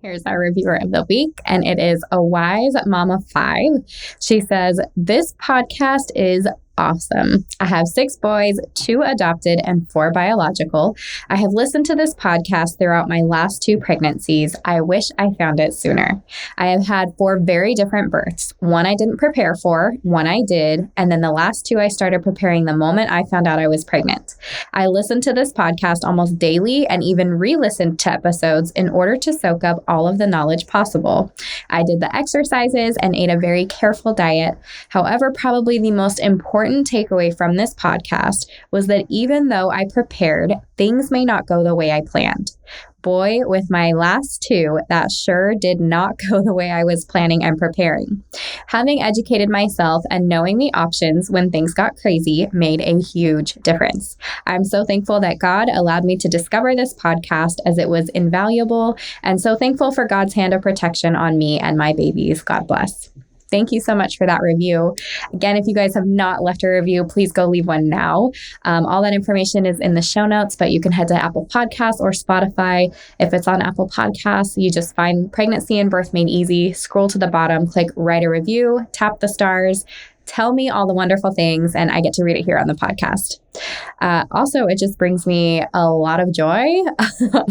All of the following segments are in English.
Here's our reviewer of the week, and it is a wise mama 5. She says, "This podcast is awesome. I have 6 boys, 2 adopted and 4 biological. I have listened to this podcast throughout my last 2 pregnancies. I wish I found it sooner. I have had 4 very different births. One I didn't prepare for, one I did, and then the last 2 I started preparing the moment I found out I was pregnant. I listened to this podcast almost daily and even re-listened to episodes in order to soak up all of the knowledge possible. I did the exercises and ate a very careful diet. However, probably the most important takeaway from this podcast was that even though I prepared, things may not go the way I planned. Boy, with my last 2, that sure did not go the way I was planning and preparing. Having educated myself and knowing the options when things got crazy made a huge difference. I'm so thankful that God allowed me to discover this podcast as it was invaluable, and so thankful for God's hand of protection on me and my babies. God bless." Thank you so much for that review. Again, if you guys have not left a review, please go leave one now. All that information is in the show notes, but you can head to Apple Podcasts or Spotify. If it's on Apple Podcasts, you just find Pregnancy and Birth Made Easy, scroll to the bottom, click Write a Review, tap the stars, tell me all the wonderful things, and I get to read it here on the podcast. Also, it just brings me a lot of joy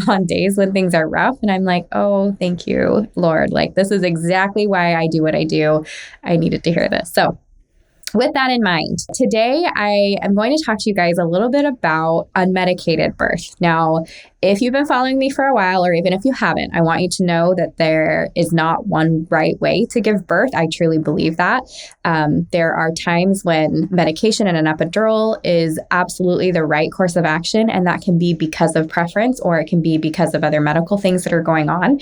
on days when things are rough. And I'm like, oh, thank you, Lord. Like, this is exactly why I do what I do. I needed to hear this. So with that in mind, today I am going to talk to you guys a little bit about unmedicated birth. Now, if you've been following me for a while, or even if you haven't, I want you to know that there is not one right way to give birth. I truly believe that. There are times when medication and an epidural is absolutely the right course of action, and that can be because of preference, or it can be because of other medical things that are going on.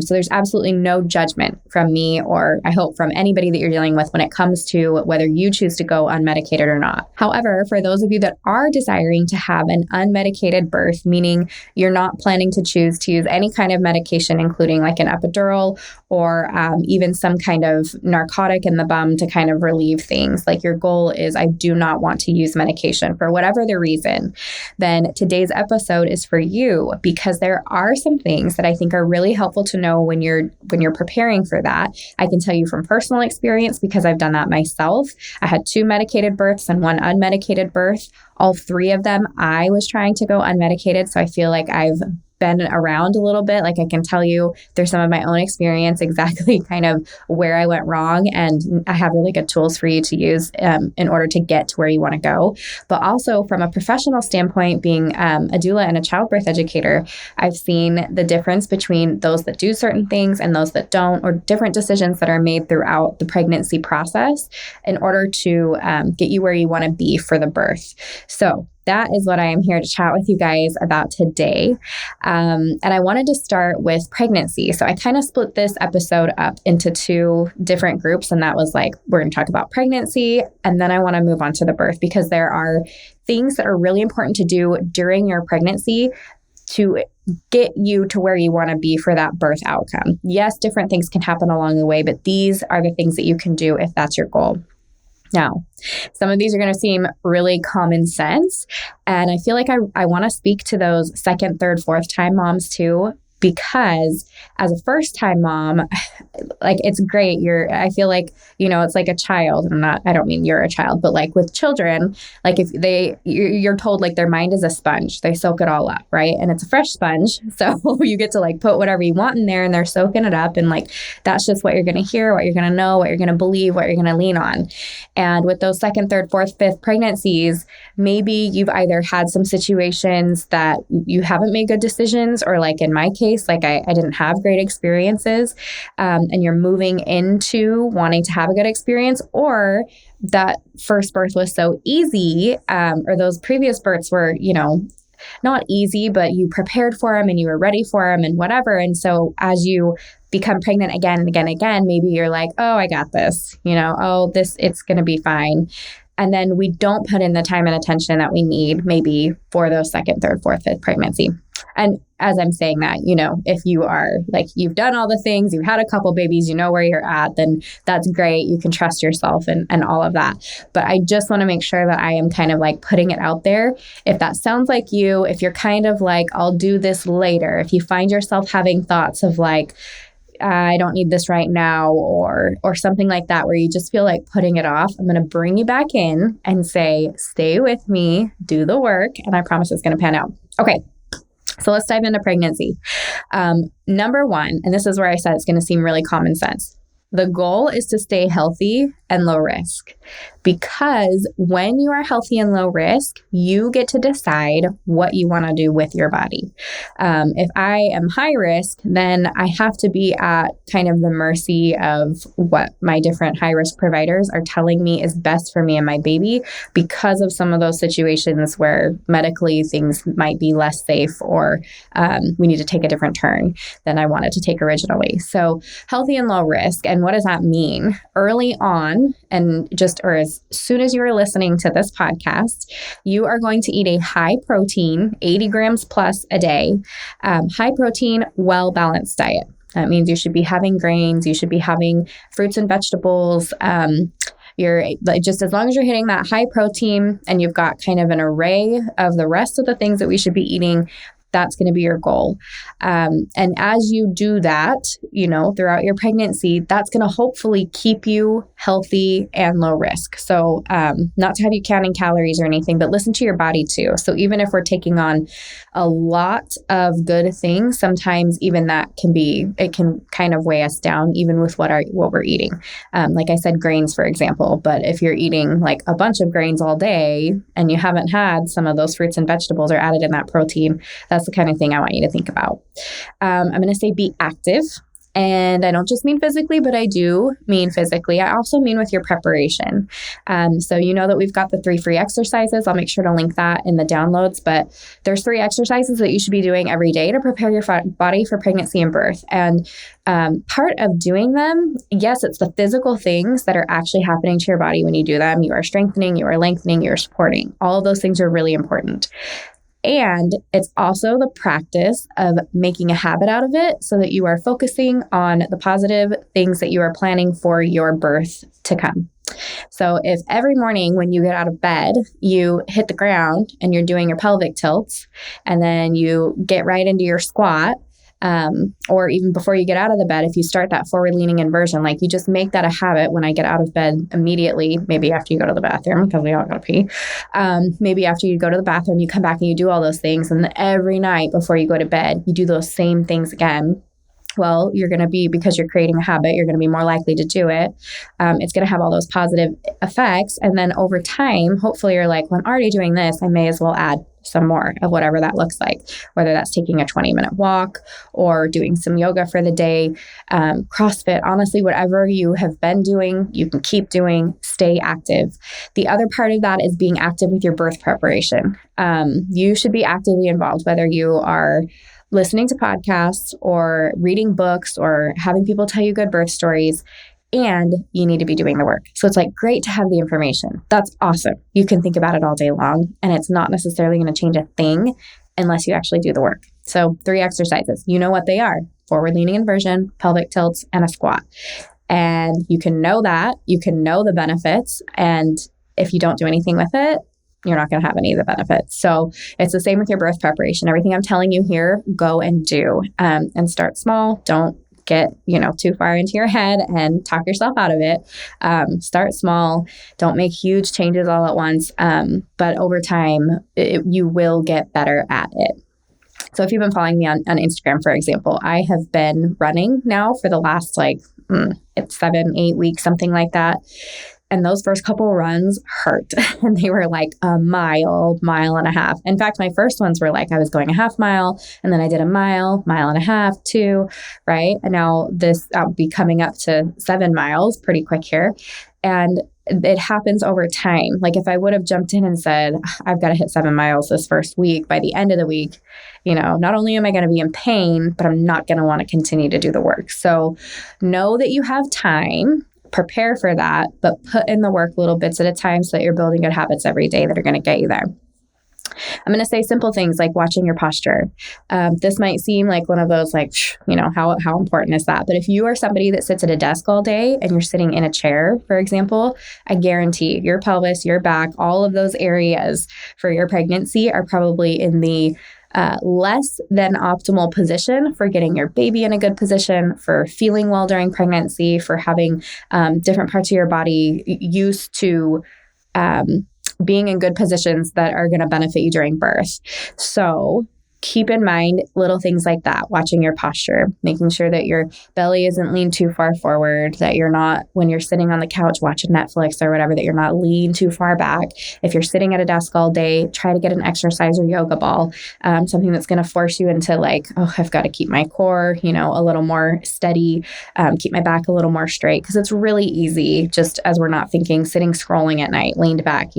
So there's absolutely no judgment from me, or I hope from anybody that you're dealing with when it comes to whether you choose to go unmedicated or not. However, for those of you that are desiring to have an unmedicated birth, meaning you're not planning to choose to use any kind of medication, including like an epidural or even some kind of narcotic in the bum to kind of relieve things. Like your goal is, I do not want to use medication for whatever the reason. Then today's episode is for you, because there are some things that I think are really helpful to know when you're preparing for that. I can tell you from personal experience, because I've done that myself. I had 2 medicated births and 1 unmedicated birth. All 3 of them, I was trying to go unmedicated. So I feel like I've been around a little bit. Like I can tell you there's some of my own experience exactly kind of where I went wrong. And I have really good tools for you to use in order to get to where you want to go. But also from a professional standpoint, being a doula and a childbirth educator, I've seen the difference between those that do certain things and those that don't, or different decisions that are made throughout the pregnancy process in order to get you where you want to be for the birth. So that is what I am here to chat with you guys about today. And I wanted to start with pregnancy. So I kind of split this episode up into 2 different groups. And that was like, we're going to talk about pregnancy, and then I want to move on to the birth, because there are things that are really important to do during your pregnancy to get you to where you want to be for that birth outcome. Yes, different things can happen along the way, but these are the things that you can do if that's your goal. Now, some of these are going to seem really common sense, and I feel like I want to speak to those 2nd, 3rd, 4th time moms too, because as a first time mom, like it's great. I feel like, it's like a child. I don't mean you're a child, but like with children, like if you're told like their mind is a sponge, they soak it all up, right? And it's a fresh sponge. So you get to like put whatever you want in there and they're soaking it up. And like, that's just what you're going to hear, what you're going to know, what you're going to believe, what you're going to lean on. And with those 2nd, 3rd, 4th, 5th pregnancies, maybe you've either had some situations that you haven't made good decisions, or like in my case, like I didn't have great experiences, and you're moving into wanting to have a good experience, or that first birth was so easy, or those previous births were, not easy, but you prepared for them and you were ready for them and whatever. And so as you become pregnant again and again and again, maybe you're like, oh, I got this, it's going to be fine. And then we don't put in the time and attention that we need maybe for those second, third, fourth, fifth pregnancy. And as I'm saying that, if you are like, you've done all the things, you've had a couple babies, you know where you're at, then that's great. You can trust yourself and all of that. But I just want to make sure that I am kind of like putting it out there. If that sounds like you, if you're kind of like, I'll do this later, if you find yourself having thoughts of like, I don't need this right now, or something like that, where you just feel like putting it off, I'm going to bring you back in and say, stay with me, do the work, and I promise it's going to pan out. Okay. So let's dive into pregnancy. Number one, and this is where I said it's going to seem really common sense. The goal is to stay healthy and low risk, because when you are healthy and low risk, you get to decide what you want to do with your body. If I am high risk, then I have to be at kind of the mercy of what my different high risk providers are telling me is best for me and my baby, because of some of those situations where medically things might be less safe, or we need to take a different turn than I wanted to take originally. So healthy and low risk. And what does that mean? Early on, and as soon as you are listening to this podcast, you are going to eat a high protein, 80 grams plus a day, high protein, well-balanced diet. That means you should be having grains, you should be having fruits and vegetables. You're like, just as long as you're hitting that high protein and you've got kind of an array of the rest of the things that we should be eating, that's going to be your goal. And as you do that, throughout your pregnancy, that's going to hopefully keep you healthy and low risk. So not to have you counting calories or anything, but listen to your body too. So even if we're taking on a lot of good things, sometimes even that it can kind of weigh us down, even with what we're eating. Like I said, grains, for example, but if you're eating like a bunch of grains all day and you haven't had some of those fruits and vegetables are added in that protein, that's the kind of thing I want you to think about. I'm going to say be active. And I don't just mean physically, but I do mean physically. I also mean with your preparation. So you know that we've got the 3 free exercises. I'll make sure to link that in the downloads. But there's 3 exercises that you should be doing every day to prepare your body for pregnancy and birth. And part of doing them, yes, it's the physical things that are actually happening to your body when you do them. You are strengthening, you are lengthening, you are supporting. All of those things are really important. And it's also the practice of making a habit out of it so that you are focusing on the positive things that you are planning for your birth to come. So if every morning when you get out of bed, you hit the ground and you're doing your pelvic tilts, and then you get right into your squat, or even before you get out of the bed, if you start that forward leaning inversion, like you just make that a habit when I get out of bed immediately, maybe after you go to the bathroom, because we all gotta pee. Maybe after you go to the bathroom, you come back and you do all those things. And then every night before you go to bed, you do those same things again. Well, you're going to be, because you're creating a habit, you're going to be more likely to do it. It's going to have all those positive effects. And then over time, hopefully you're like, well, I'm already doing this, I may as well add some more of whatever that looks like, whether that's taking a 20-minute walk or doing some yoga for the day, CrossFit, honestly, whatever you have been doing, you can keep doing, stay active. The other part of that is being active with your birth preparation. You should be actively involved, whether you are listening to podcasts or reading books or having people tell you good birth stories, and you need to be doing the work. So it's like, great to have the information. That's awesome. You can think about it all day long, and it's not necessarily going to change a thing unless you actually do the work. So 3 exercises, you know what they are: forward leaning inversion, pelvic tilts, and a squat. And you can know that, you can know the benefits. And if you don't do anything with it, you're not going to have any of the benefits. So it's the same with your birth preparation. Everything I'm telling you here, go and do, and start small. Don't get, too far into your head and talk yourself out of it. Start small. Don't make huge changes all at once. But over time, you will get better at it. So if you've been following me on Instagram, for example, I have been running now for the last 7-8 weeks, something like that. And those first couple runs hurt. And they were like a mile and a half. In fact, my first ones were like I was going a half mile, and then I did a mile and a half, 2, right? And now I'll be coming up to 7 miles pretty quick here. And it happens over time. Like if I would have jumped in and said, I've got to hit 7 miles this first week, by the end of the week, not only am I going to be in pain, but I'm not going to want to continue to do the work. So know that you have time. prepare for that, but put in the work little bits at a time so that you're building good habits every day that are going to get you there. I'm going to say simple things like watching your posture. This might seem like one of those, like, how important is that? But if you are somebody that sits at a desk all day and you're sitting in a chair, for example, I guarantee your pelvis, your back, all of those areas for your pregnancy are probably in the less than optimal position for getting your baby in a good position, for feeling well during pregnancy, for having different parts of your body used to being in good positions that are going to benefit you during birth. So keep in mind little things like that, watching your posture, making sure that your belly isn't leaned too far forward, that you're not, when you're sitting on the couch watching Netflix or whatever, that you're not leaned too far back. If you're sitting at a desk all day, try to get an exercise or yoga ball, something that's going to force you into like, oh, I've got to keep my core, a little more steady, keep my back a little more straight, because it's really easy, just as we're not thinking, sitting scrolling at night, leaned back,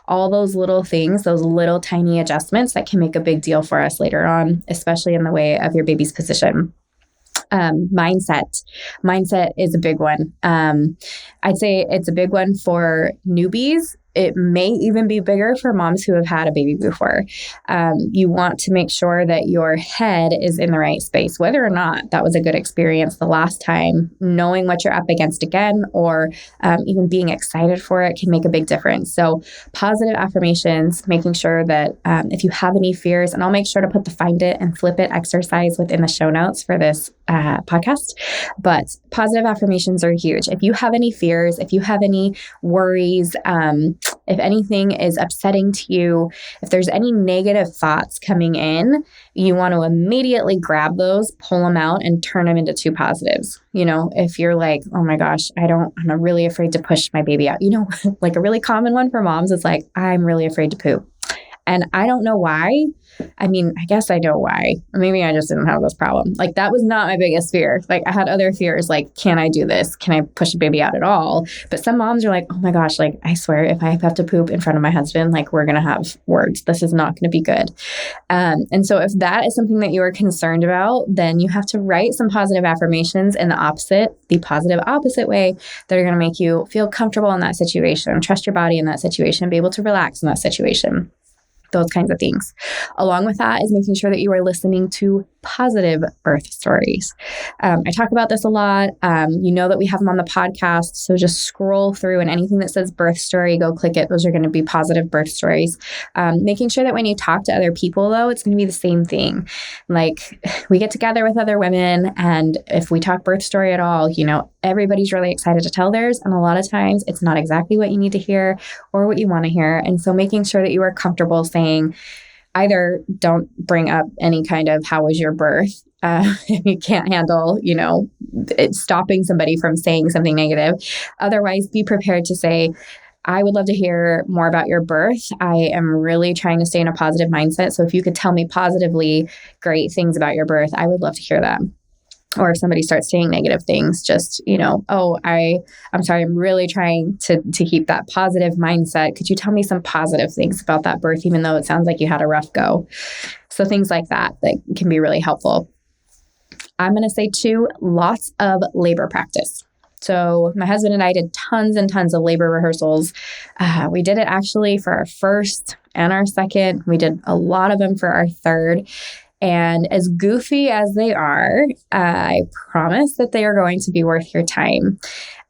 all those little things, those little tiny adjustments that can make a big deal for us later on, especially in the way of your baby's position. Mindset is a big one. I'd say it's a big one for newbies. It may even be bigger for moms who have had a baby before. You want to make sure that your head is in the right space, whether or not that was a good experience the last time. Knowing what you're up against again, or even being excited for it, can make a big difference. So positive affirmations, making sure that if you have any fears, and I'll make sure to put the find it and flip it exercise within the show notes for this podcast, but positive affirmations are huge. If you have any fears, if you have any worries, if anything is upsetting to you, if there's any negative thoughts coming in, you want to immediately grab those, pull them out, and turn them into two positives. If you're like, oh my gosh, I'm really afraid to push my baby out. Like a really common one for moms is like, I'm really afraid to poop. And I don't know why. I guess I know why. Or maybe I just didn't have this problem. Like, that was not my biggest fear. Like, I had other fears, like, can I do this? Can I push a baby out at all? But some moms are like, oh my gosh, like, I swear if I have to poop in front of my husband, like, we're going to have words. This is not going to be good. And so if that is something that you are concerned about, then you have to write some positive affirmations in the positive opposite way, that are going to make you feel comfortable in that situation, trust your body in that situation, be able to relax in that situation. Those kinds of things. Along with that is making sure that you are listening to positive birth stories. I talk about this a lot. That we have them on the podcast. So just scroll through, and anything that says birth story, go click it. Those are going to be positive birth stories. Making sure that when you talk to other people, though, it's going to be the same thing. Like, we get together with other women, and if we talk birth story at all, everybody's really excited to tell theirs. And a lot of times it's not exactly what you need to hear or what you want to hear. And so making sure that you are comfortable saying, either don't bring up any kind of how was your birth, if you can't handle, stopping somebody from saying something negative. Otherwise, be prepared to say, I would love to hear more about your birth. I am really trying to stay in a positive mindset. So if you could tell me positively great things about your birth, I would love to hear that. Or if somebody starts saying negative things, just, I'm sorry, I'm really trying to keep that positive mindset. Could you tell me some positive things about that birth, even though it sounds like you had a rough go? So things like that can be really helpful. I'm going to say too, lots of labor practice. So my husband and I did tons and tons of labor rehearsals. We did it actually for our first and our second. We did a lot of them for our third. And as goofy as they are, I promise that they are going to be worth your time.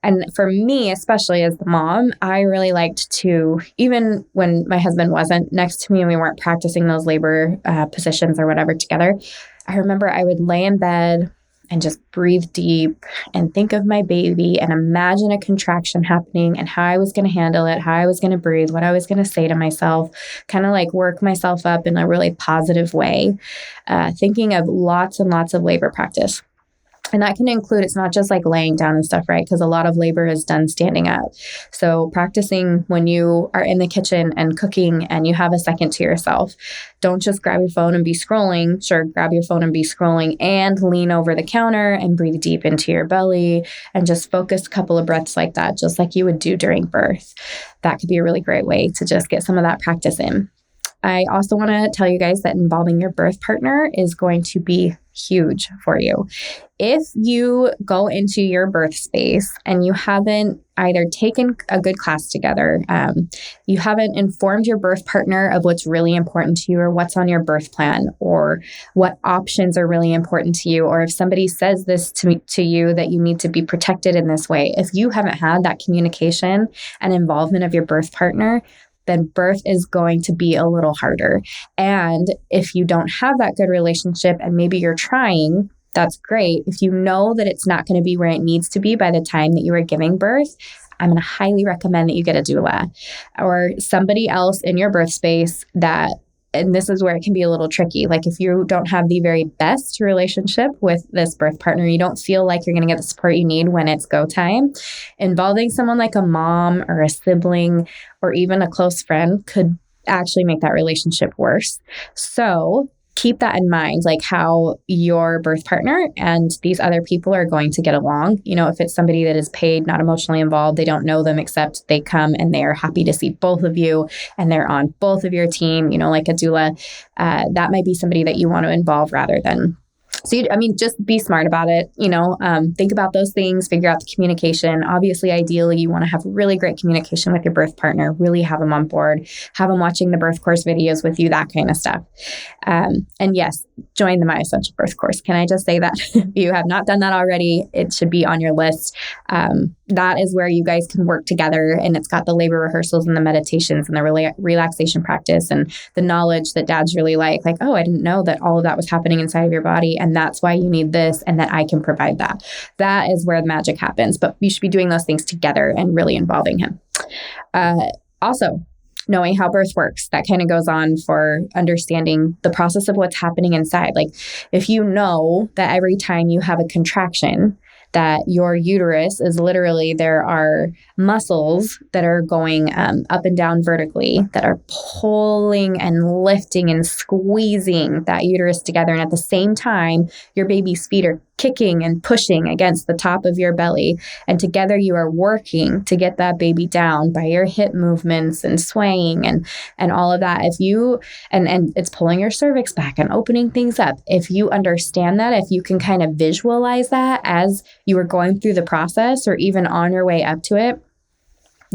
And for me, especially as the mom, I really liked to, even when my husband wasn't next to me and we weren't practicing those labor positions or whatever together, I remember I would lay in bed and just breathe deep and think of my baby and imagine a contraction happening and how I was going to handle it, how I was going to breathe, what I was going to say to myself, kind of like work myself up in a really positive way, thinking of lots and lots of labor practice. And that can include, it's not just like laying down and stuff, right? Because a lot of labor is done standing up. So practicing when you are in the kitchen and cooking and you have a second to yourself, don't just grab your phone and be scrolling. Sure, grab your phone and be scrolling, and lean over the counter and breathe deep into your belly and just focus a couple of breaths like that, just like you would do during birth. That could be a really great way to just get some of that practice in. I also want to tell you guys that involving your birth partner is going to be huge for you. If you go into your birth space and you haven't either taken a good class together, you haven't informed your birth partner of what's really important to you or what's on your birth plan or what options are really important to you, or if somebody says this to you that you need to be protected in this way, if you haven't had that communication and involvement of your birth partner, then birth is going to be a little harder. And if you don't have that good relationship and maybe you're trying, that's great. If you know that it's not going to be where it needs to be by the time that you are giving birth, I'm going to highly recommend that you get a doula or somebody else in your birth space that, and this is where it can be a little tricky. Like if you don't have the very best relationship with this birth partner, you don't feel like you're going to get the support you need when it's go time, involving someone like a mom or a sibling or even a close friend could actually make that relationship worse. So keep that in mind, like how your birth partner and these other people are going to get along. You know, if it's somebody that is paid, not emotionally involved, they don't know them except they come and they are happy to see both of you and they're on both of your team, you know, like a doula, that might be somebody that you want to involve rather than. So, just be smart about it, think about those things, figure out the communication. Obviously, ideally, you want to have really great communication with your birth partner, really have them on board, have them watching the birth course videos with you, that kind of stuff. And yes, join the My Essential Birth course. Can I just say that if you have not done that already, it should be on your list. That is where you guys can work together, and it's got the labor rehearsals and the meditations and the relaxation practice and the knowledge that dads really like, oh, I didn't know that all of that was happening inside of your body. And that's why you need this and that I can provide that. That is where the magic happens. But you should be doing those things together and really involving him. Also, knowing how birth works, that kind of goes on for understanding the process of what's happening inside. Like if you know that every time you have a contraction, that your uterus is literally, there are muscles that are going up and down vertically that are pulling and lifting and squeezing that uterus together. And at the same time, your baby's feet are kicking and pushing against the top of your belly. And together you are working to get that baby down by your hip movements and swaying and all of that. If you, and it's pulling your cervix back and opening things up. If you understand that, if you can kind of visualize that as you are going through the process or even on your way up to it,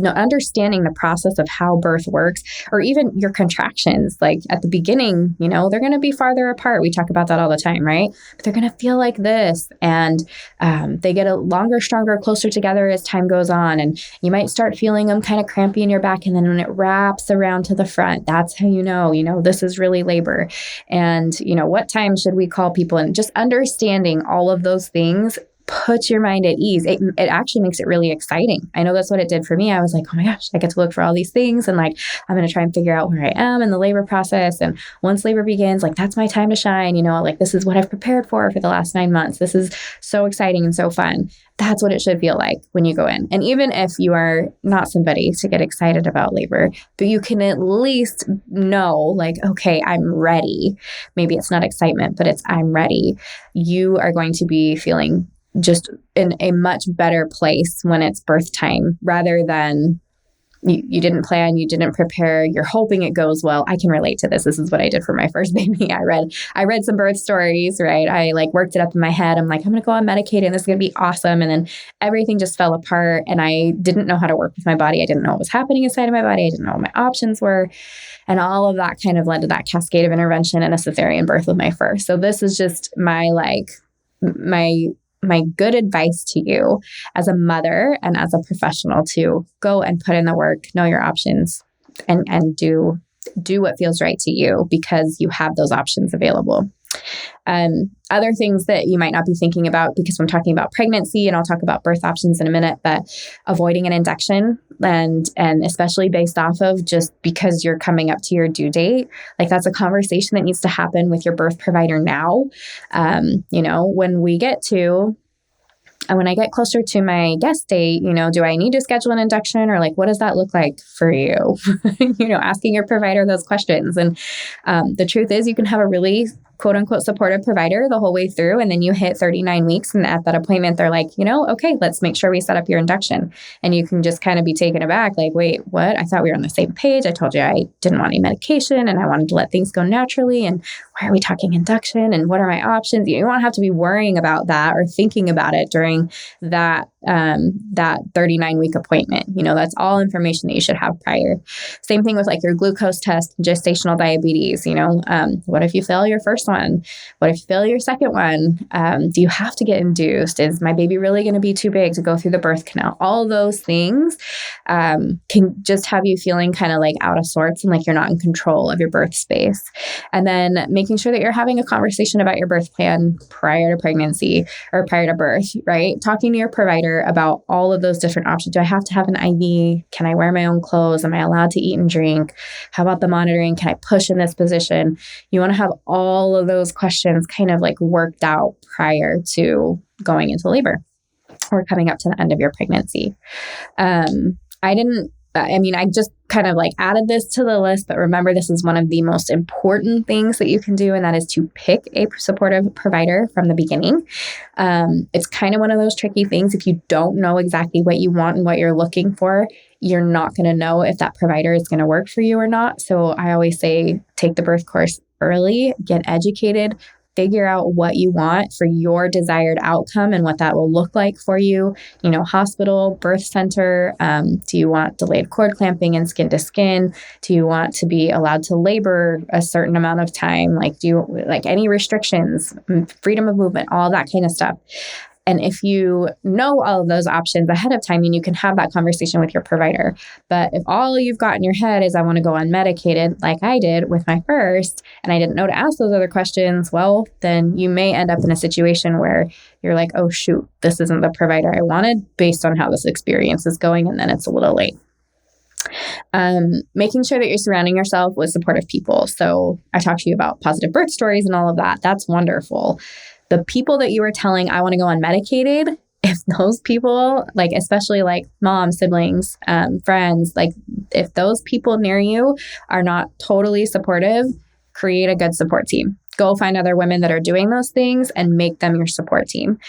understanding the process of how birth works, or even your contractions, like at the beginning, they're going to be farther apart. We talk about that all the time, right? But they're going to feel like this. And they get a longer, stronger, closer together as time goes on. And you might start feeling them kind of crampy in your back. And then when it wraps around to the front, that's how you know, this is really labor. And, what time should we call people? And just understanding all of those things puts your mind at ease. It actually makes it really exciting. I know that's what it did for me. I was like, oh my gosh, I get to look for all these things. And I'm going to try and figure out where I am in the labor process. And once labor begins, that's my time to shine, this is what I've prepared for the last 9 months. This is so exciting and so fun. That's what it should feel like when you go in. And even if you are not somebody to get excited about labor, but you can at least know okay, I'm ready. Maybe it's not excitement, but it's I'm ready. You are going to be feeling just in a much better place when it's birth time, rather than you didn't plan, you didn't prepare, you're hoping it goes well. I can relate to this. This is what I did for my first baby. I read some birth stories, right? I worked it up in my head. I'm like, I'm going to go unmedicated and this is going to be awesome. And then everything just fell apart and I didn't know how to work with my body. I didn't know what was happening inside of my body. I didn't know what my options were. And all of that kind of led to that cascade of intervention and a cesarean birth with my first. So this is just my good advice to you as a mother and as a professional to go and put in the work, know your options, and do what feels right to you because you have those options available. Other things that you might not be thinking about, because I'm talking about pregnancy and I'll talk about birth options in a minute, but avoiding an induction and especially based off of just because you're coming up to your due date, that's a conversation that needs to happen with your birth provider now. When I get closer to my guest date, do I need to schedule an induction or what does that look like for you? Asking your provider those questions. And the truth is you can have a really quote unquote supportive provider the whole way through. And then you hit 39 weeks. And at that appointment, they're like, okay, let's make sure we set up your induction. And you can just kind of be taken aback. Like, wait, what? I thought we were on the same page. I told you I didn't want any medication and I wanted to let things go naturally. And why are we talking induction? And what are my options? You don't have to be worrying about that or thinking about it during that 39-week appointment. That's all information that you should have prior. Same thing with like your glucose test, gestational diabetes. What if you fail your first one? What if you fail your second one? Do you have to get induced? Is my baby really going to be too big to go through the birth canal? All those things can just have you feeling kind of like out of sorts and like you're not in control of your birth space. And then making sure that you're having a conversation about your birth plan prior to pregnancy or prior to birth, right? Talking to your provider about all of those different options. Do I have to have an IV? Can I wear my own clothes? Am I allowed to eat and drink? How about the monitoring? Can I push in this position? You want to have all of those questions kind of like worked out prior to going into labor or coming up to the end of your pregnancy. I just kind of like added this to the list, but remember, this is one of the most important things that you can do, and that is to pick a supportive provider from the beginning. It's kind of one of those tricky things. If you don't know exactly what you want and what you're looking for, you're not going to know if that provider is going to work for you or not. So I always say, take the birth course early, get educated, figure out what you want for your desired outcome and what that will look like for you. Hospital, birth center. Do you want delayed cord clamping and skin to skin? Do you want to be allowed to labor a certain amount of time? Do you like any restrictions, freedom of movement, all that kind of stuff? And if you know all of those options ahead of time, then you can have that conversation with your provider. But if all you've got in your head is I want to go unmedicated, like I did with my first, and I didn't know to ask those other questions, well, then you may end up in a situation where you're like, oh, shoot, this isn't the provider I wanted based on how this experience is going. And then it's a little late. Making sure that you're surrounding yourself with supportive people. So I talked to you about positive birth stories and all of that. That's wonderful. The people that you were telling, I want to go unmedicated, if those people, especially mom, siblings, friends, if those people near you are not totally supportive, create a good support team. Go find other women that are doing those things and make them your support team.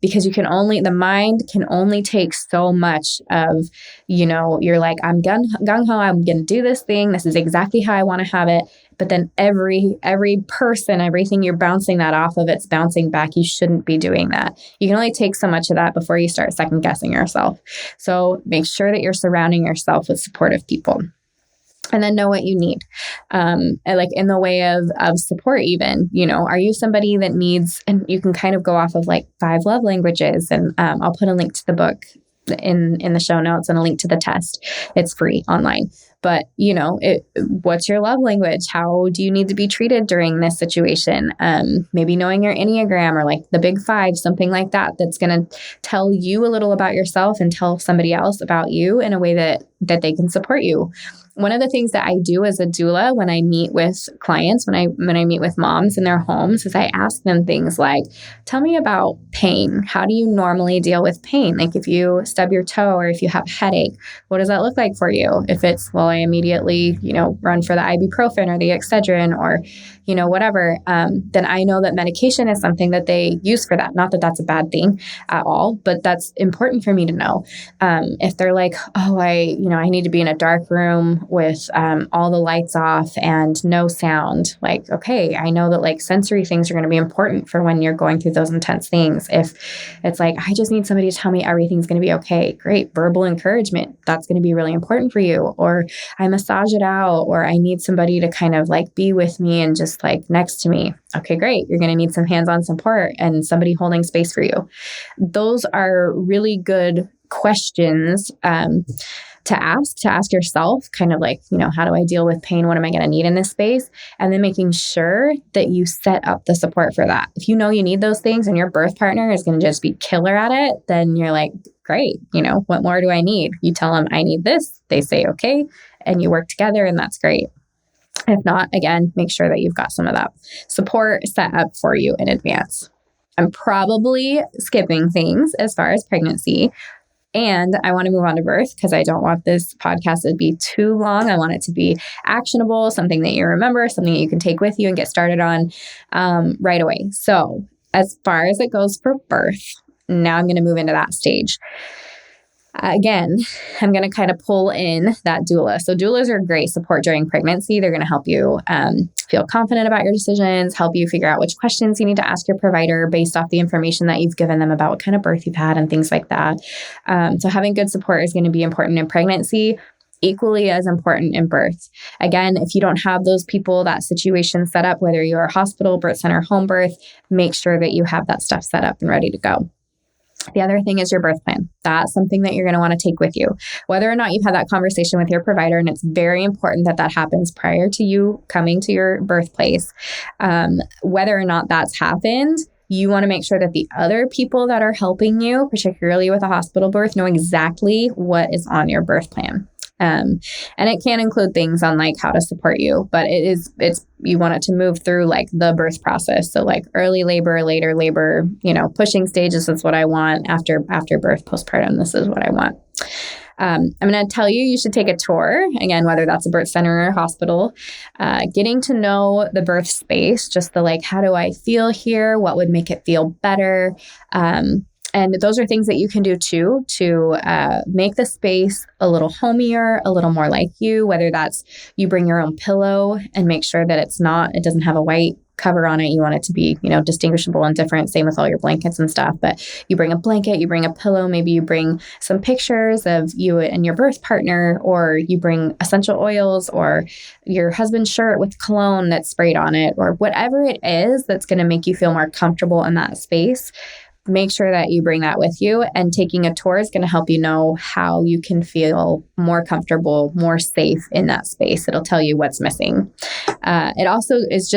Because the mind can only take so much of, you're like, I'm gung-ho, I'm going to do this thing. This is exactly how I want to have it. But then every person, everything you're bouncing that off of, it's bouncing back. You shouldn't be doing that. You can only take so much of that before you start second guessing yourself. So make sure that you're surrounding yourself with supportive people. And then know what you need. In the way of support even, are you somebody that needs, and you can kind of go off of 5 love languages, and I'll put a link to the book in the show notes and a link to the test. It's free online. But, what's your love language? How do you need to be treated during this situation? Maybe knowing your Enneagram or the Big Five, something like that, that's going to tell you a little about yourself and tell somebody else about you in a way that they can support you. One of the things that I do as a doula when I meet with clients, when I meet with moms in their homes, is I ask them things like, tell me about pain. How do you normally deal with pain? If you stub your toe or if you have a headache, what does that look like for you? If it's, well, I immediately, run for the ibuprofen or the Excedrin or, whatever, then I know that medication is something that they use for that. Not that that's a bad thing at all, but that's important for me to know. If they're like, oh, I need to be in a dark room with all the lights off and no sound. Okay, I know that sensory things are going to be important for when you're going through those intense things. If it's I just need somebody to tell me everything's going to be okay, great. Verbal encouragement, that's going to be really important for you. Or I massage it out, or I need somebody to kind of be with me and just next to me. Okay, great. You're going to need some hands-on support and somebody holding space for you. Those are really good questions to ask yourself, kind of how do I deal with pain? What am I going to need in this space? And then making sure that you set up the support for that. If you know you need those things and your birth partner is going to just be killer at it, then you're great. What more do I need? You tell them I need this. They say, okay. And you work together, and that's great. If not, again, make sure that you've got some of that support set up for you in advance. I'm probably skipping things as far as pregnancy, And I want to move on to birth because I don't want this podcast to be too long. I want it to be actionable, something that you remember, something that you can take with you and get started on right away. So as far as it goes for birth, now I'm going to move into that stage. Again, I'm going to kind of pull in that doula. So doulas are great support during pregnancy. They're going to help you feel confident about your decisions, help you figure out which questions you need to ask your provider based off the information that you've given them about what kind of birth you've had and things like that. So having good support is going to be important in pregnancy, equally as important in birth. Again, if you don't have those people, that situation set up, whether you're a hospital, birth center, home birth, make sure that you have that stuff set up and ready to go. The other thing is your birth plan. That's something that you're going to want to take with you, whether or not you've had that conversation with your provider. And it's very important that that happens prior to you coming to your birthplace. Whether or not that's happened, you want to make sure that the other people that are helping you, particularly with a hospital birth, know exactly what is on your birth plan. And it can include things on like how to support you, but you want it to move through like the birth process. So like early labor, later labor, pushing stages is what I want. After birth, postpartum, this is what I want. I'm going to tell you should take a tour, again, whether that's a birth center or a hospital, getting to know the birth space, just the like, how do I feel here? What would make it feel better? And those are things that you can do too to make the space a little homier, a little more like you, whether that's you bring your own pillow and make sure that it doesn't have a white cover on it. You want it to be, distinguishable and different. Same with all your blankets and stuff. But you bring a blanket, you bring a pillow, maybe you bring some pictures of you and your birth partner, or you bring essential oils or your husband's shirt with cologne that's sprayed on it, or whatever it is that's going to make you feel more comfortable in that space. Make sure that you bring that with you, and taking a tour is going to help you know how you can feel more comfortable, more safe in that space. It'll tell you what's missing. It also is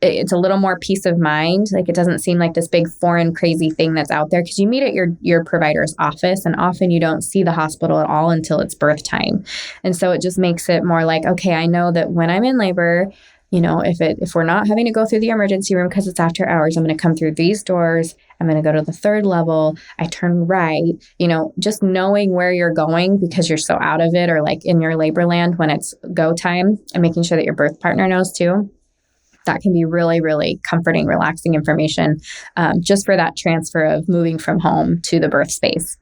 it's a little more peace of mind. Like it doesn't seem like this big foreign crazy thing that's out there, because you meet at your provider's office, and often you don't see the hospital at all until it's birth time. And so it just makes it more like, okay, I know that when I'm in labor, if we're not having to go through the emergency room because it's after hours, I'm going to come through these doors. I'm going to go to the third level. I turn right, just knowing where you're going because you're so out of it, or like in your labor land when it's go time, and making sure that your birth partner knows too. That can be really, really comforting, relaxing information just for that transfer of moving from home to the birth space.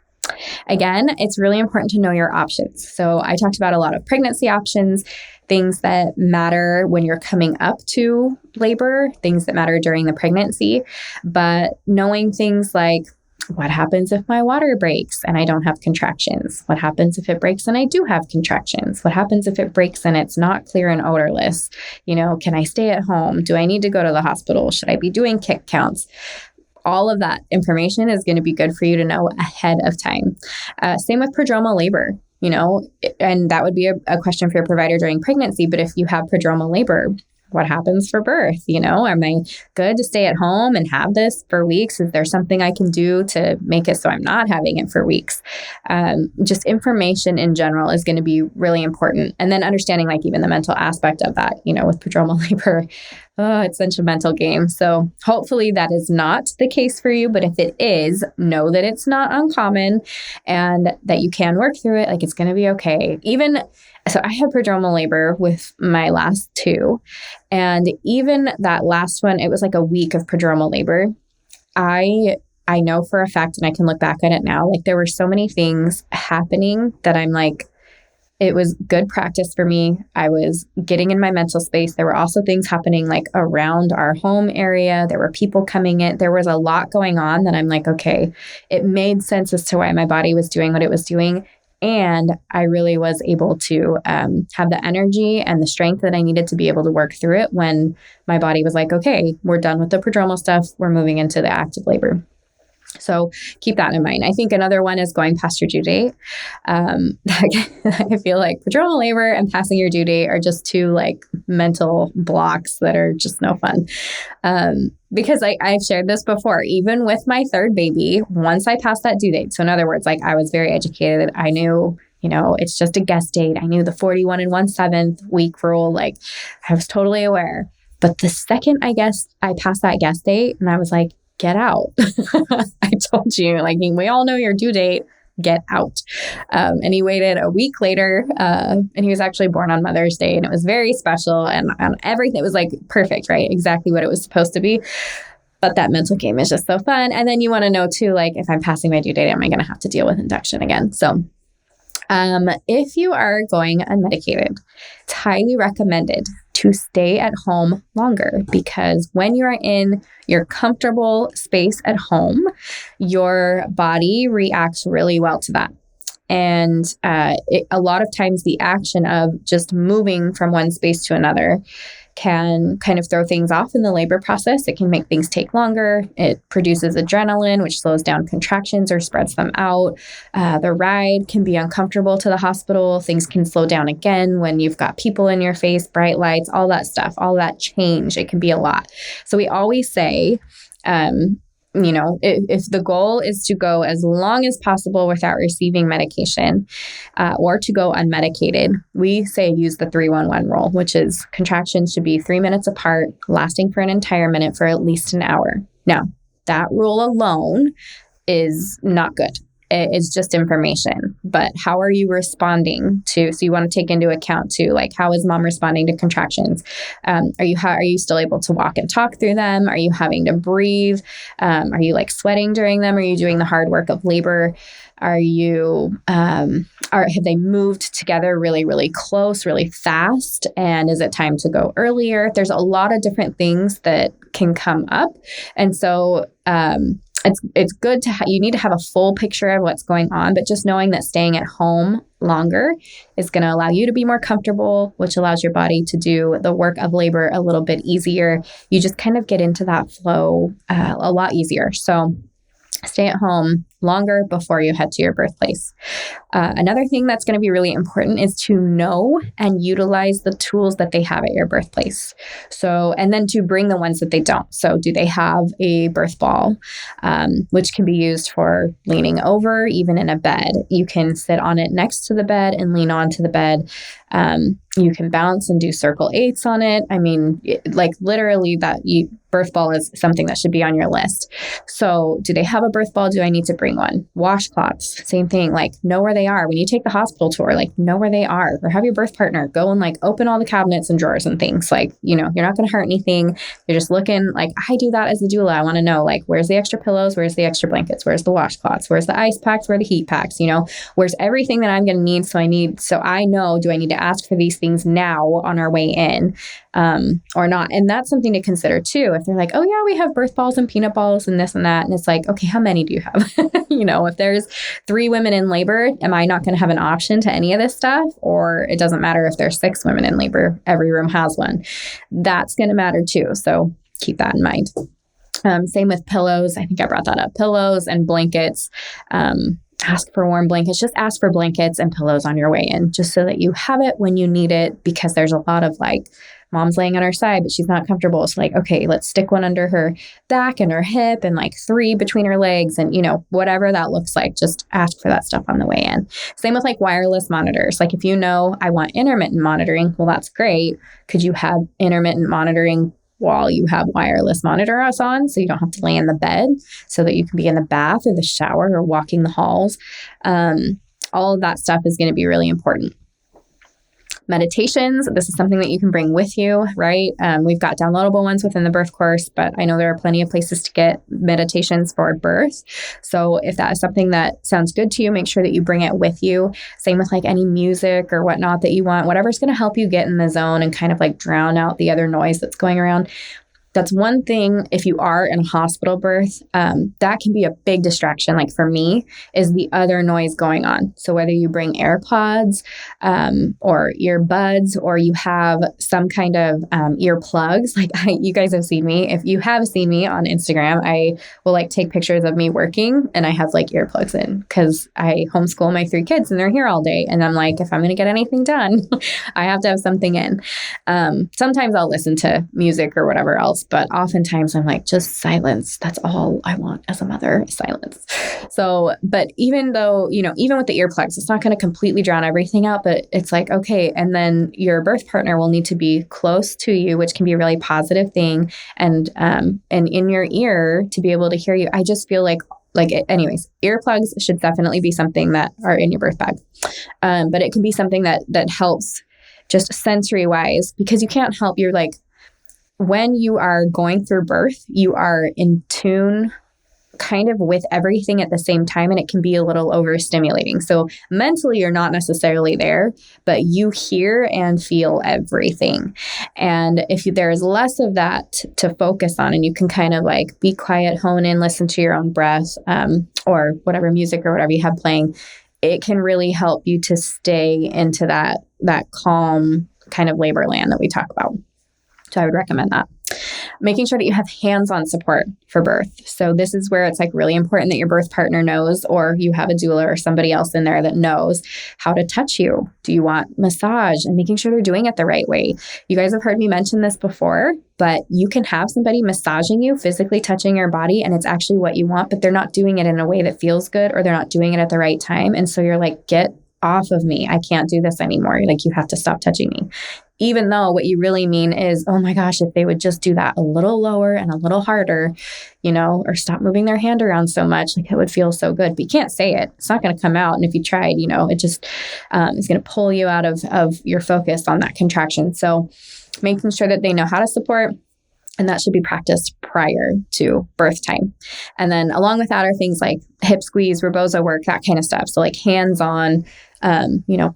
Again, it's really important to know your options. So I talked about a lot of pregnancy options, things that matter when you're coming up to labor, things that matter during the pregnancy, but knowing things like, what happens if my water breaks and I don't have contractions? What happens if it breaks and I do have contractions? What happens if it breaks and it's not clear and odorless? Can I stay at home? Do I need to go to the hospital? Should I be doing kick counts? All of that information is going to be good for you to know ahead of time. Same with prodromal labor, and that would be a question for your provider during pregnancy. But if you have prodromal labor, what happens for birth? Am I good to stay at home and have this for weeks? Is there something I can do to make it so I'm not having it for weeks? Just information in general is going to be really important. And then understanding like even the mental aspect of that, with prodromal labor. Oh, it's such a mental game. So hopefully that is not the case for you. But if it is, know that it's not uncommon and that you can work through it. Like it's going to be okay. So I had prodromal labor with my last two. And even that last one, it was like a week of prodromal labor. I know for a fact, and I can look back at it now, like there were so many things happening that I'm like, it was good practice for me. I was getting in my mental space. There were also things happening like around our home area. There were people coming in. There was a lot going on that I'm like, okay, it made sense as to why my body was doing what it was doing. And I really was able to have the energy and the strength that I needed to be able to work through it when my body was like, okay, we're done with the prodromal stuff. We're moving into the active labor. So keep that in mind. I think another one is going past your due date. I feel like prodromal labor and passing your due date are just two like mental blocks that are just no fun. Because I've shared this before, even with my third baby, once I passed that due date. So in other words, like I was very educated. I knew, it's just a guess date. I knew the 41 1/7 week rule. Like I was totally aware. But the second I passed that guess date and I was like, get out. I told you, like, we all know your due date. get out. And he waited a week later, and he was actually born on Mother's Day, and it was very special, and everything, it was like perfect, right? Exactly what it was supposed to be. But that mental game is just so fun. And then you want to know too, like, if I'm passing my due date, am I going to have to deal with induction again? So if you are going unmedicated, it's highly recommended to stay at home longer, because when you are in your comfortable space at home, your body reacts really well to that. And a lot of times the action of just moving from one space to another can kind of throw things off in the labor process. It can make things take longer. It produces adrenaline, which slows down contractions or spreads them out. The ride can be uncomfortable to the hospital. Things can slow down again when you've got people in your face, bright lights, all that stuff, all that change. It can be a lot. So we always say, if the goal is to go as long as possible without receiving medication, or to go unmedicated, we say use the 3-1-1 rule, which is contractions should be 3 minutes apart, lasting for an entire minute for at least an hour. Now, that rule alone is not good. It's just information, but how are you responding to, so you want to take into account too, like, how is mom responding to contractions? Are you still able to walk and talk through them? Are you having to breathe? Are you like sweating during them? Are you doing the hard work of labor? Have they moved together really, really close, really fast? And is it time to go earlier? There's a lot of different things that can come up. And so, it's good to you need to have a full picture of what's going on, but just knowing that staying at home longer is going to allow you to be more comfortable, which allows your body to do the work of labor a little bit easier. You just kind of get into that flow a lot easier. So stay at home longer before you head to your birthplace. Another thing that's going to be really important is to know and utilize the tools that they have at your birthplace. So, and then to bring the ones that they don't. So do they have a birth ball, which can be used for leaning over, even in a bed? You can sit on it next to the bed and lean onto the bed. You can bounce and do circle 8s on it. I mean, like literally birth ball is something that should be on your list. So do they have a birth ball? Do I need to bring one? Washcloths, same thing, like know where they are. When you take the hospital tour, like know where they are, or have your birth partner go and like open all the cabinets and drawers and things. Like, you're not going to hurt anything. You're just looking. Like, I do that as a doula. I want to know, like, where's the extra pillows? Where's the extra blankets? Where's the washcloths? Where's the ice packs? Where are the heat packs? Where's everything that I'm going to need? So I know, do I need to ask for these things now on our way in, or not? And that's something to consider too. If they're like, oh yeah, we have birth balls and peanut balls and this and that. And it's like, okay, how many do you have? If there's 3 women in labor, am I not going to have an option to any of this stuff? Or it doesn't matter if there's 6 women in labor, every room has one. That's going to matter too. So keep that in mind. Same with pillows. I think I brought that up. Pillows and blankets. Ask for warm blankets. Just ask for blankets and pillows on your way in, just so that you have it when you need it, because there's a lot of like, mom's laying on her side, but she's not comfortable. So like, okay, let's stick one under her back and her hip and like 3 between her legs and, whatever that looks like, just ask for that stuff on the way in. Same with like wireless monitors. Like if I want intermittent monitoring, well, that's great. Could you have intermittent monitoring while you have wireless monitors on, so you don't have to lay in the bed, so that you can be in the bath or the shower or walking the halls? All of that stuff is going to be really important. Meditations, this is something that you can bring with you, right? We've got downloadable ones within the birth course, but I know there are plenty of places to get meditations for birth. So if that is something that sounds good to you, make sure that you bring it with you. Same with like any music or whatnot that you want, whatever's going to help you get in the zone and kind of like drown out the other noise that's going around. That's one thing. If you are in a hospital birth, that can be a big distraction. Like for me, is the other noise going on. So whether you bring AirPods or earbuds, or you have some kind of earplugs, like you guys have seen me. If you have seen me on Instagram, I will like take pictures of me working and I have like earplugs in, because I homeschool my 3 kids and they're here all day. And I'm like, if I'm going to get anything done, I have to have something in. Sometimes I'll listen to music or whatever else. But oftentimes I'm like, just silence. That's all I want as a mother, silence. So, but even though, even with the earplugs, it's not going to completely drown everything out, but it's like, okay. And then your birth partner will need to be close to you, which can be a really positive thing. And in your ear to be able to hear you. I just feel like anyways, earplugs should definitely be something that are in your birth bag. But it can be something that helps just sensory wise, because you can't help, you're like, when you are going through birth, you are in tune kind of with everything at the same time, and it can be a little overstimulating. So mentally, you're not necessarily there, but you hear and feel everything. And if there is less of that to focus on, and you can kind of like be quiet, hone in, listen to your own breath, or whatever music or whatever you have playing, it can really help you to stay into that calm kind of labor land that we talk about. So I would recommend that. Making sure that you have hands-on support for birth. So this is where it's like really important that your birth partner knows, or you have a doula or somebody else in there that knows how to touch you. Do you want massage? And making sure they're doing it the right way. You guys have heard me mention this before, but you can have somebody massaging you, physically touching your body, and it's actually what you want, but they're not doing it in a way that feels good, or they're not doing it at the right time. And so you're like, get off of me. I can't do this anymore. Like, you have to stop touching me. Even though what you really mean is, oh my gosh, if they would just do that a little lower and a little harder, or stop moving their hand around so much, like, it would feel so good. But you can't say it. It's not going to come out. And if you tried, it just is going to pull you out of your focus on that contraction. So making sure that they know how to support, and that should be practiced prior to birth time. And then along with that are things like hip squeeze, rebozo work, that kind of stuff. So like hands-on,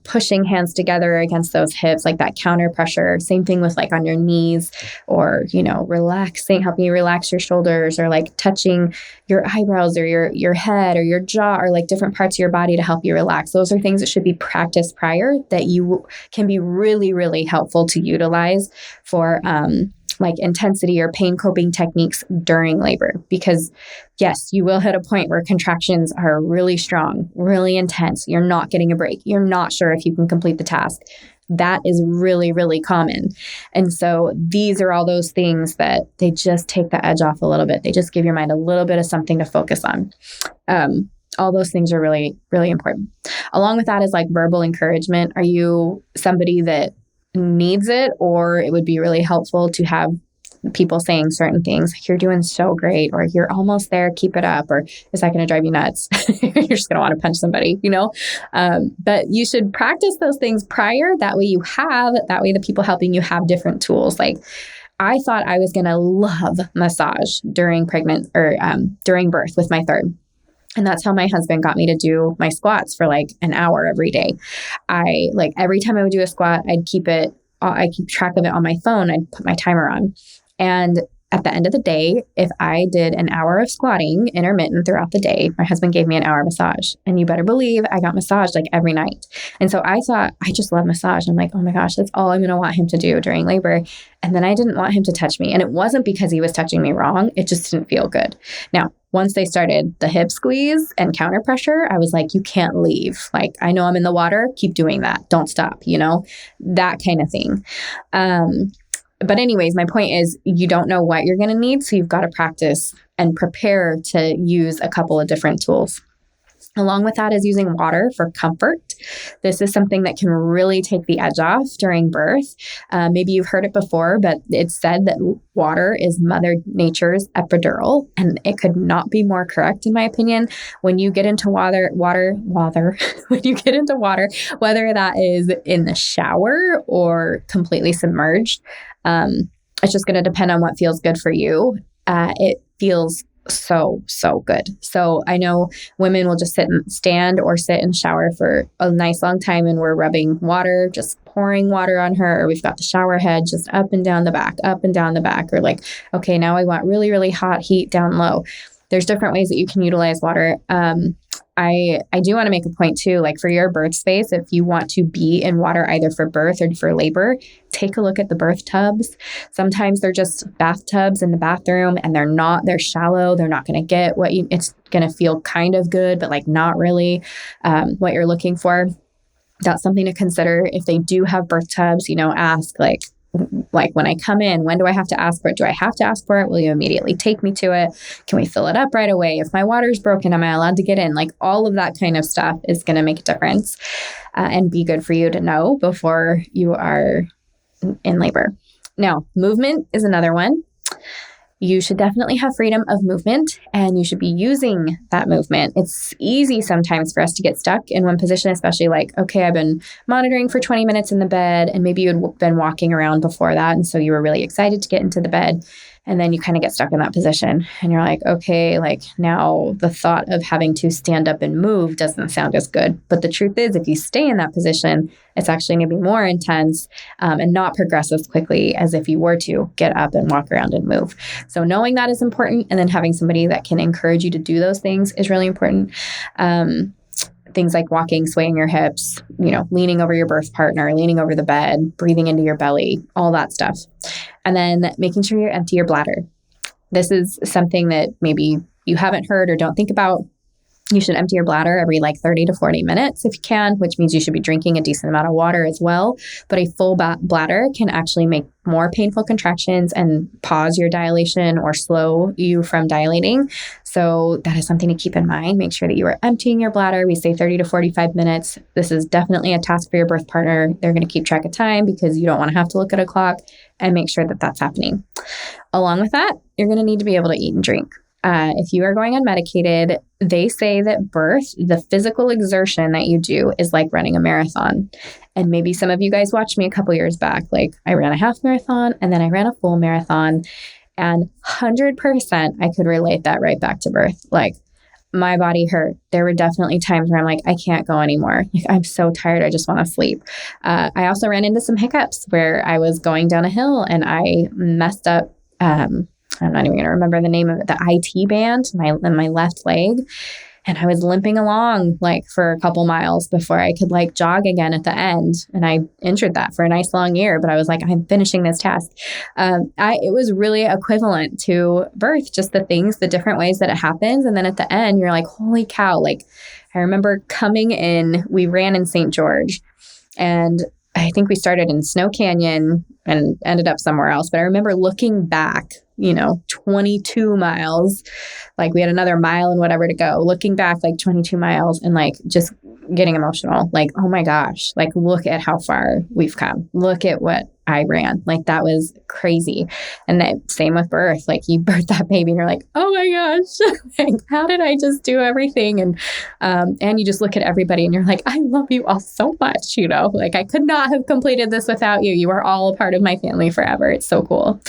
pushing hands together against those hips, like that counter pressure. Same thing with like on your knees, or, relaxing, helping you relax your shoulders, or like touching your eyebrows or your head or your jaw, or like different parts of your body to help you relax. Those are things that should be practiced prior, that you can be really, really helpful to utilize for, like intensity or pain coping techniques during labor. Because yes, you will hit a point where contractions are really strong, really intense. You're not getting a break. You're not sure if you can complete the task. That is really, really common. And so these are all those things that they just take the edge off a little bit. They just give your mind a little bit of something to focus on. All those things are really, really important. Along with that is like verbal encouragement. Are you somebody that needs it, or it would be really helpful to have people saying certain things like, you're doing so great, or you're almost there, keep it up, or is that going to drive you nuts? You're just going to want to punch somebody, but you should practice those things prior. That way the people helping you have different tools. Like, I thought I was going to love massage during during birth with my third. And that's how my husband got me to do my squats for like an hour every day. Every time I would do a squat, I keep track of it on my phone. I'd put my timer on. And at the end of the day, if I did an hour of squatting intermittent throughout the day, my husband gave me an hour massage. And you better believe I got massaged like every night. And so I thought, I just love massage. I'm like, oh my gosh, that's all I'm going to want him to do during labor. And then I didn't want him to touch me. And it wasn't because he was touching me wrong. It just didn't feel good. Now, once they started the hip squeeze and counter pressure, I was like, you can't leave. Like, I know I'm in the water. Keep doing that. Don't stop, that kind of thing. But anyways, my point is, you don't know what you're going to need. So you've got to practice and prepare to use a couple of different tools. Along with that is using water for comfort. This is something that can really take the edge off during birth. Maybe you've heard it before, but it's said that water is Mother Nature's epidural, and it could not be more correct, in my opinion. When you get into water, when you get into water, whether that is in the shower or completely submerged, it's just going to depend on what feels good for you. It feels so good. So I know women will just stand or sit in the shower for a nice long time, and we're rubbing water, just pouring water on her, or we've got the shower head just up and down the back, or like, okay, now I want really, really hot heat down low. There's different ways that you can utilize water. I do want to make a point too, like for your birth space, if you want to be in water either for birth or for labor, take a look at the birth tubs. Sometimes they're just bathtubs in the bathroom, and they're shallow. They're not going to get it's going to feel kind of good, but like not really what you're looking for. That's something to consider. If they do have birth tubs, ask like when I come in, when do I have to ask for it? Do I have to ask for it? Will you immediately take me to it? Can we fill it up right away? If my water's broken, am I allowed to get in? Like, all of that kind of stuff is going to make a difference and be good for you to know before you are in labor. Now, movement is another one. you should definitely have freedom of movement and you should be using that movement. It's easy sometimes for us to get stuck in one position, especially like, okay, I've been monitoring for 20 minutes in the bed and maybe you had been walking around before that. And so you were really excited to get into the bed. And then you kind of get stuck in that position and you're like, okay, like now the thought of having to stand up and move doesn't sound as good. But the truth is, if you stay in that position, it's actually going to be more intense and not progress as quickly as if you were to get up and walk around and move. So knowing that is important. And then having somebody that can encourage you to do those things is really important. Things like walking, swaying your hips, leaning over your birth partner, leaning over the bed, breathing into your belly, all that stuff. And then making sure you empty your bladder. This is something that maybe you haven't heard or don't think about. You should empty your bladder every 30 to 40 minutes if you can, which means you should be drinking a decent amount of water as well. But a full bladder can actually make more painful contractions and pause your dilation or slow you from dilating. So that is something to keep in mind. Make sure that you are emptying your bladder. We say 30 to 45 minutes. This is definitely a task for your birth partner. They're going to keep track of time because you don't want to have to look at a clock, and make sure that that's happening. Along with that, you're going to need to be able to eat and drink. If you are going unmedicated, they say that birth, the physical exertion that you do is like running a marathon. And maybe some of you guys watched me a couple years back. I ran a half marathon and then I ran a full marathon, and 100% I could relate that right back to birth. My body hurt. There were definitely times where I'm like, I can't go anymore. I'm so tired. I just want to sleep. I also ran into some hiccups where I was going down a hill and I messed up, I'm not even going to remember the name of it, the IT band in my left leg. And I was limping along for a couple miles before I could jog again at the end. And I injured that for a nice long year, but I was like, I'm finishing this task. It was really equivalent to birth, just the different ways that it happens. And then at the end, you're like, holy cow. I remember coming in, we ran in St. George, and I think we started in Snow Canyon and ended up somewhere else. But I remember looking back, 22 miles, we had another mile and whatever to go, looking back 22 miles and just getting emotional. Oh my gosh, look at how far we've come. Look at what I ran. That was crazy. And then same with birth. You birth that baby and you're like, oh my gosh, how did I just do everything? And you just look at everybody and you're like, I love you all so much. I could not have completed this without you. You are all a part of my family forever. It's so cool.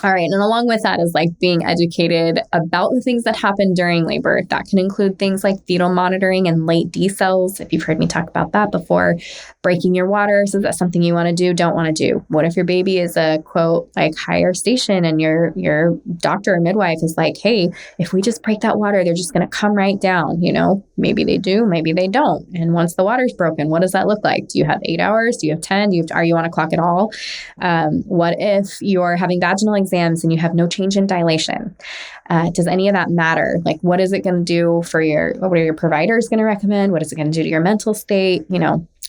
All right. And along with that is being educated about the things that happen during labor. That can include things like fetal monitoring and late decels. If you've heard me talk about that before, breaking your waters. Is that something you want to do? Don't want to do? What if your baby is a quote, higher station and your doctor or midwife is like, hey, if we just break that water, they're just going to come right down. Maybe they do, maybe they don't. And once the water's broken, what does that look like? Do you have 8 hours? Do you have 10? Are you on a clock at all? What if you're having vaginal exams and you have no change in dilation? Does any of that matter? What is it going to do for what are your providers going to recommend? What is it going to do to your mental state?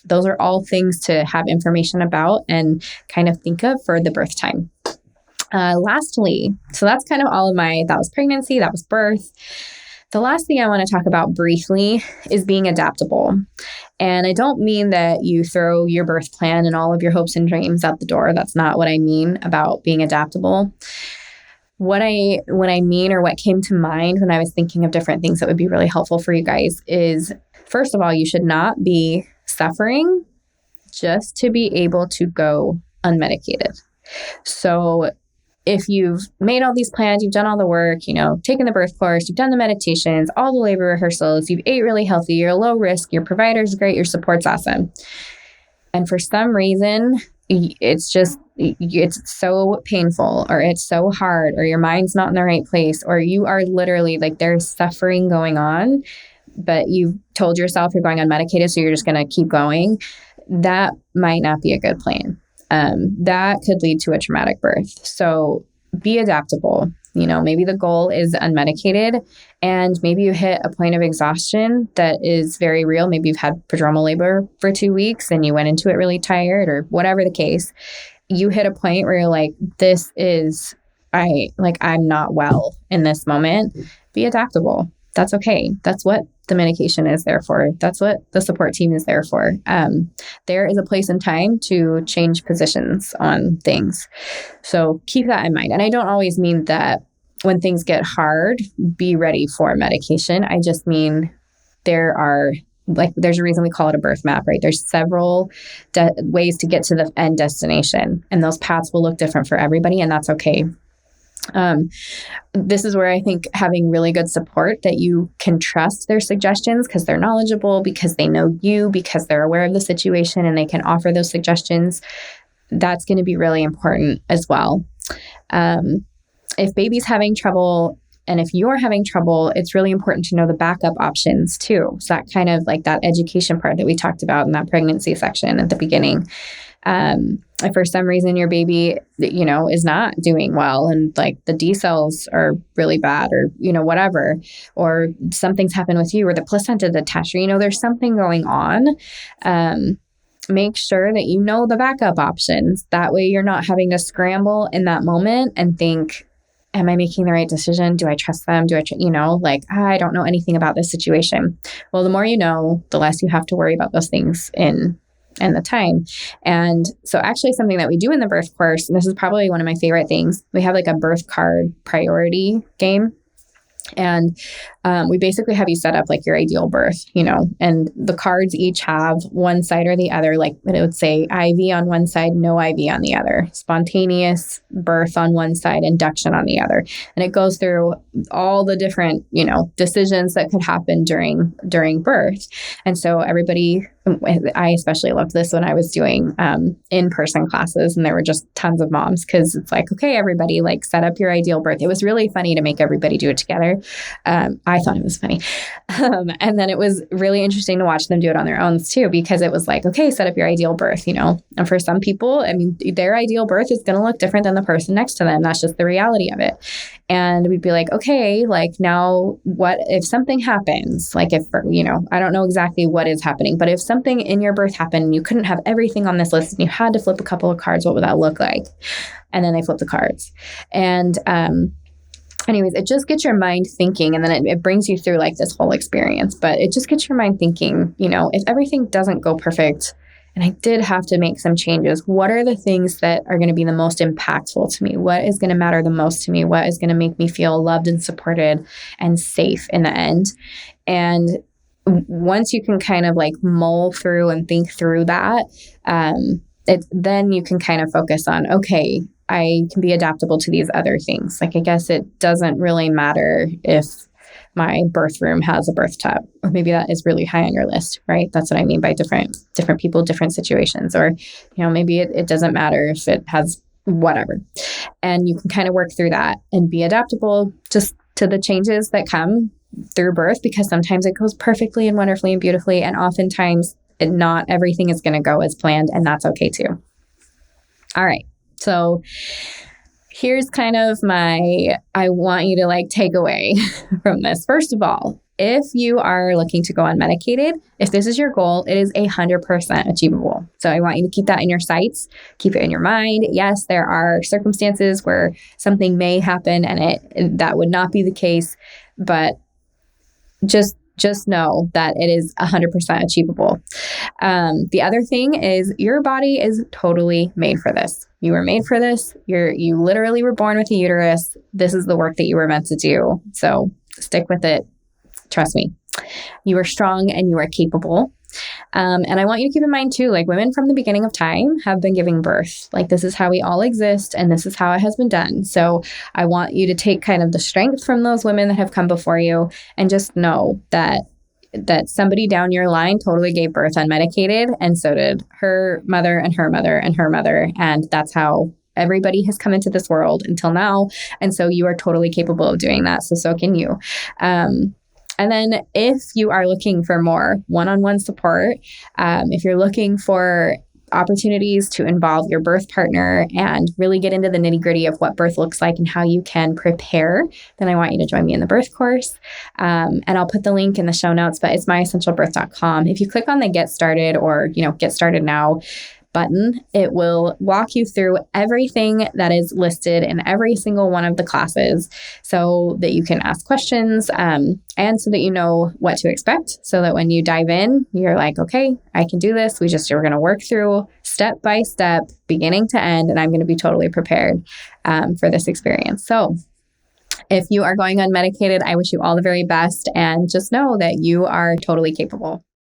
Those are all things to have information about and kind of think of for the birth time. Lastly, so that's kind of all of that was pregnancy, that was birth. The last thing I want to talk about briefly is being adaptable. And I don't mean that you throw your birth plan and all of your hopes and dreams out the door. That's not what I mean about being adaptable. What I mean, or what came to mind when I was thinking of different things that would be really helpful for you guys is, first of all, you should not be suffering just to be able to go unmedicated. So if you've made all these plans, you've done all the work, taken the birth course, you've done the meditations, all the labor rehearsals, you've ate really healthy, you're low risk, your provider's great, your support's awesome. And for some reason, it's so painful, or it's so hard, or your mind's not in the right place, or you are literally there's suffering going on, but you've told yourself you're going unmedicated, so you're just going to keep going. That might not be a good plan. That could lead to a traumatic birth. So be adaptable. Maybe the goal is unmedicated, and maybe you hit a point of exhaustion that is very real. Maybe you've had prodromal labor for 2 weeks and you went into it really tired, or whatever the case. You hit a point where you're like, I'm not well in this moment. Be adaptable. That's okay. That's what the medication is there for. That's what the support team is there for. There is a place and time to change positions on things. So keep that in mind. And I don't always mean that when things get hard, be ready for medication. I just mean there's a reason we call it a birth map, right? There's several ways to get to the end destination, and those paths will look different for everybody, and that's okay. This is where I think having really good support that you can trust their suggestions because they're knowledgeable, because they know you, because they're aware of the situation and they can offer those suggestions. That's going to be really important as well. If baby's having trouble and if you're having trouble, it's really important to know the backup options too. So that kind of like that education part that we talked about in that pregnancy section at the beginning. If for some reason your baby, is not doing well and like the D cells are really bad or, whatever, or something's happened with you or the placenta detached, or, there's something going on, make sure that you know the backup options. That way you're not having to scramble in that moment and think, am I making the right decision? Do I trust them? I don't know anything about this situation. Well, the more you know, the less you have to worry about those things in the time. And so actually something that we do in the birth course, and this is probably one of my favorite things, we have like a birth card priority game. And we basically have you set up like your ideal birth, and the cards each have one side or the other, like it would say IV on one side, no IV on the other, spontaneous birth on one side, induction on the other. And it goes through all the different, decisions that could happen during birth. And so I especially loved this when I was doing in-person classes and there were just tons of moms because it's like, okay, everybody like set up your ideal birth. It was really funny to make everybody do it together. I thought it was funny. And then it was really interesting to watch them do it on their own too, because it was like, okay, set up your ideal birth, and for some people, their ideal birth is going to look different than the person next to them. That's just the reality of it. And we'd be like, okay, like now what if something happens? Like if, I don't know exactly what is happening, but if something in your birth happened and you couldn't have everything on this list and you had to flip a couple of cards, what would that look like? And then they flip the cards. And, anyways, it just gets your mind thinking, and then it brings you through like this whole experience, but it just gets your mind thinking, if everything doesn't go perfect and I did have to make some changes, what are the things that are going to be the most impactful to me? What is going to matter the most to me? What is going to make me feel loved and supported and safe in the end? And once you can kind of like mull through and think through that, then you can kind of focus on, okay, I can be adaptable to these other things. Like, I guess it doesn't really matter if my birth room has a birth tub, or maybe that is really high on your list, right? That's what I mean by different people, different situations, or, maybe it doesn't matter if it has whatever. And you can kind of work through that and be adaptable just to the changes that come through birth, because sometimes it goes perfectly and wonderfully and beautifully. And oftentimes not everything is going to go as planned, and that's okay too. All right. So here's kind of I want you to like take away from this. First of all, if you are looking to go unmedicated, if this is your goal, it is 100% achievable. So I want you to keep that in your sights, keep it in your mind. Yes, there are circumstances where something may happen and that would not be the case, but just know that it is 100% achievable. The other thing is your body is totally made for this. You were made for this. You literally were born with a uterus. This is the work that you were meant to do. So stick with it. Trust me. You are strong and you are capable. And I want you to keep in mind too, like women from the beginning of time have been giving birth. Like this is how we all exist and this is how it has been done. So I want you to take kind of the strength from those women that have come before you and just know that somebody down your line totally gave birth unmedicated, and so did her mother and her mother and her mother. And that's how everybody has come into this world until now. And so you are totally capable of doing that. So can you. And then if you are looking for more one-on-one support, if you're looking for opportunities to involve your birth partner and really get into the nitty-gritty of what birth looks like and how you can prepare, then I want you to join me in the birth course. And I'll put the link in the show notes, but it's myessentialbirth.com. If you click on the Get Started or, Get Started Now button. It will walk you through everything that is listed in every single one of the classes so that you can ask questions and so that you know what to expect, so that when you dive in, you're like, okay, I can do this. We're going to work through step by step, beginning to end, and I'm going to be totally prepared for this experience. So if you are going unmedicated, I wish you all the very best, and just know that you are totally capable.